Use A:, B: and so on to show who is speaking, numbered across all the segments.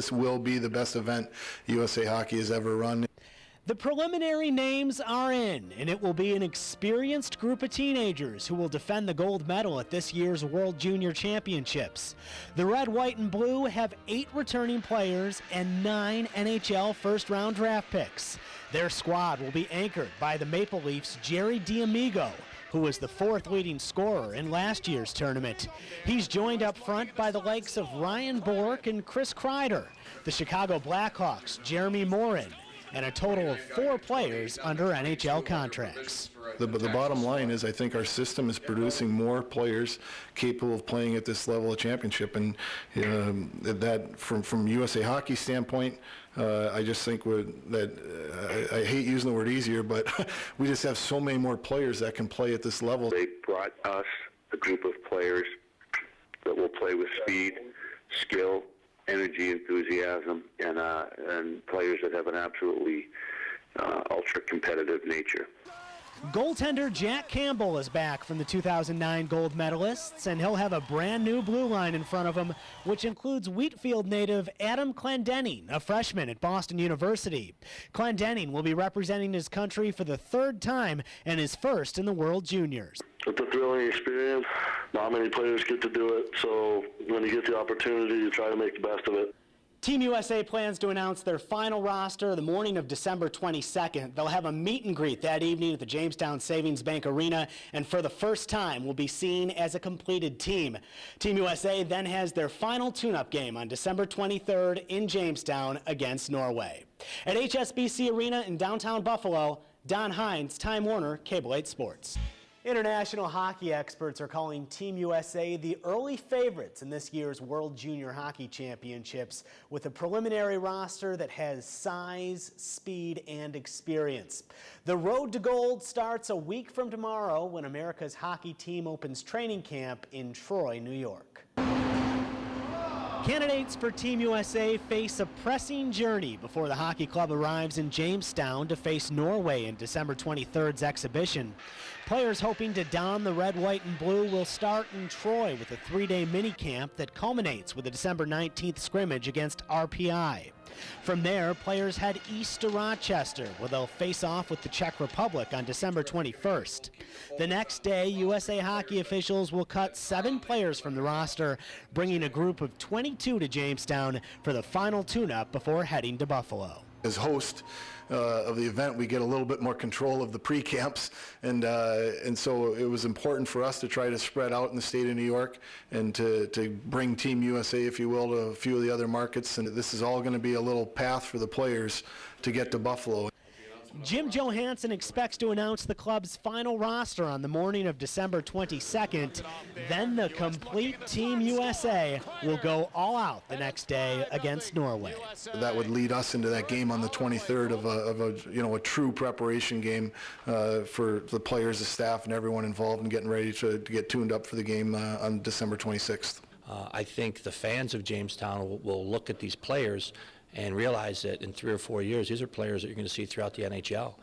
A: This will be the best event USA Hockey has ever run.
B: The preliminary names are in, and it will be an experienced group of teenagers who will defend the gold medal at this year's World Junior Championships. The red, white, and blue have 8 returning players and 9 NHL first-round draft picks. Their squad will be anchored by the Maple Leafs' Jerry D'Amigo, who was the 4th leading scorer in last year's tournament. He's joined up front by the likes of Ryan Bourque and Chris Kreider, the Chicago Blackhawks' Jeremy Morin, and a total of 4 players under NHL contracts.
A: The bottom line is I think our system is producing more players capable of playing at this level of championship, and that from USA Hockey standpoint, I just think I hate using the word easier, but we just have so many more players that can play at this level.
C: They brought us a group of players that will play with speed, skill, energy, enthusiasm, and players that have an absolutely ultra-competitive nature.
B: Goaltender Jack Campbell is back from the 2009 gold medalists, and he'll have a brand new blue line in front of him, which includes Wheatfield native Adam Clendenning, a freshman at Boston University. Clendenning will be representing his country for the 3rd time and his first in the World Juniors.
D: It's a thrilling experience. Not many players get to do it, so when you get the opportunity, you try to make the best of it.
B: Team USA plans to announce their final roster the morning of December 22nd. They'll have a meet and greet that evening at the Jamestown Savings Bank Arena, and for the first time will be seen as a completed team. Team USA then has their final tune-up game on December 23rd in Jamestown against Norway. At HSBC Arena in downtown Buffalo, Don Heins, Time Warner, Cable 8 Sports. International hockey experts are calling Team USA the early favorites in this year's World Junior Hockey Championships, with a preliminary roster that has size, speed, and experience. The road to gold starts a week from tomorrow when America's hockey team opens training camp in Troy, New York. Candidates for Team USA face a pressing journey before the hockey club arrives in Jamestown to face Norway in December 23rd's exhibition. Players hoping to don the red, white, and blue will start in Troy with a 3-day mini-camp that culminates with a December 19th scrimmage against RPI. From there, players head east to Rochester, where they'll face off with the Czech Republic on December 21st. The next day, USA Hockey officials will cut 7 players from the roster, bringing a group of 22 to Jamestown for the final tune-up before heading to Buffalo.
A: As host of the event, we get a little bit more control of the pre-camps, and so it was important for us to try to spread out in the state of New York and to bring Team USA, if you will, to a few of the other markets. And this is all going to be a little path for the players to get to Buffalo.
B: Jim Johansson expects to announce the club's final roster on the morning of December 22nd. Then the complete Team USA will go all out the next day against Norway.
A: That would lead us into that game on the 23rd of a true preparation game for the players, the staff, and everyone involved in getting ready to get tuned up for the game on December 26th.
E: I think the fans of Jamestown will look at these players and realize that in 3 or 4 years, these are players that you're going to see throughout the NHL.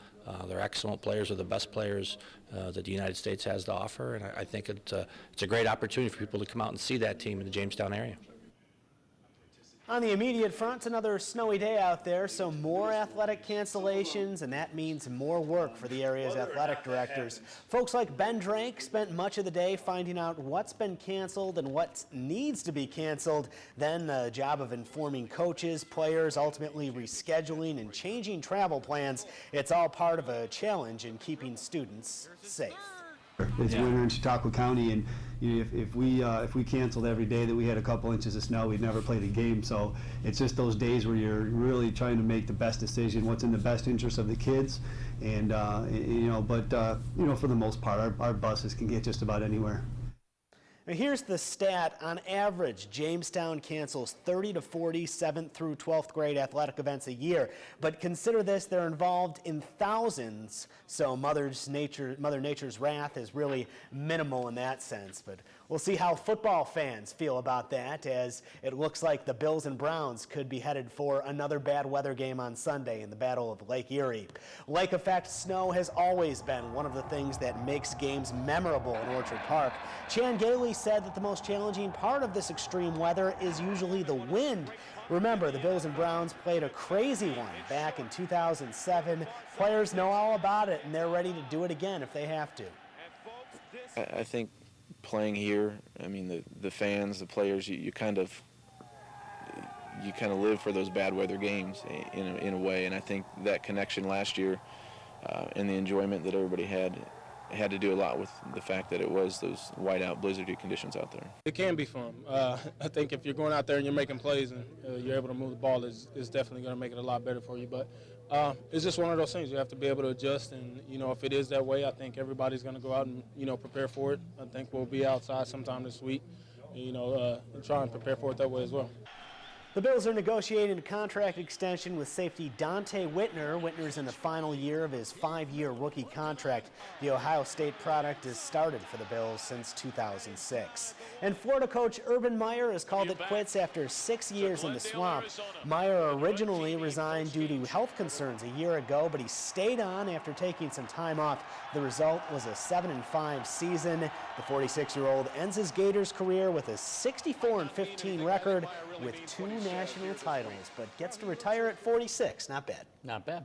E: They're excellent players. They're the best players that the United States has to offer, and I think it's a great opportunity for people to come out and see that team in the Jamestown area.
B: On the immediate front, another snowy day out there, so more athletic cancellations, and that means more work for the area's athletic directors. Folks like Ben Drake spent much of the day finding out what's been canceled and what needs to be canceled. Then the job of informing coaches, players, ultimately rescheduling and changing travel plans. It's all part of a challenge in keeping students safe.
F: It's winter in Chautauqua County, and if we canceled every day that we had a couple inches of snow, we'd never play the game. So it's just those days where you're really trying to make the best decision, what's in the best interest of the kids, and for the most part, our buses can get just about anywhere.
B: Now here's the stat. On average, Jamestown cancels 30 to 40 7th through 12th grade athletic events a year. But consider this, they're involved in thousands, so Mother Nature's wrath is really minimal in that sense. But We'll see how football fans feel about that, as it looks like the Bills and Browns could be headed for another bad weather game on Sunday in the Battle of Lake Erie. Lake effect snow has always been one of the things that makes games memorable in Orchard Park. Chan Gailey said that the most challenging part of this extreme weather is usually the wind. Remember, the Bills and Browns played a crazy one back in 2007. Players know all about it, and they're ready to do it again if they have to.
G: I think playing here, I mean, the fans, the players, you kind of live for those bad weather games in a way, and I think that connection last year and the enjoyment that everybody had to do a lot with the fact that it was those whiteout blizzardy conditions out there.
H: It can be fun. I think if you're going out there and you're making plays and you're able to move the ball, it's definitely going to make it a lot better for you. But it's just one of those things. You have to be able to adjust, and, you know, if it is that way, I think everybody's going to go out and, you know, prepare for it. I think we'll be outside sometime this week, you know, and try and prepare for it that way as well.
B: The Bills are negotiating a contract extension with safety Dante Whitner. Whitner's in the final year of his 5-year rookie contract. The Ohio State product has started for the Bills since 2006. And Florida coach Urban Meyer has called it quits after 6 years in the swamp. Meyer originally resigned due to health concerns a year ago, but he stayed on after taking some time off. The result was a 7-5 season. The 46-year-old ends his Gators career with a 64-15 record with 2 national titles, but gets to retire at 46. Not bad.
I: Not bad.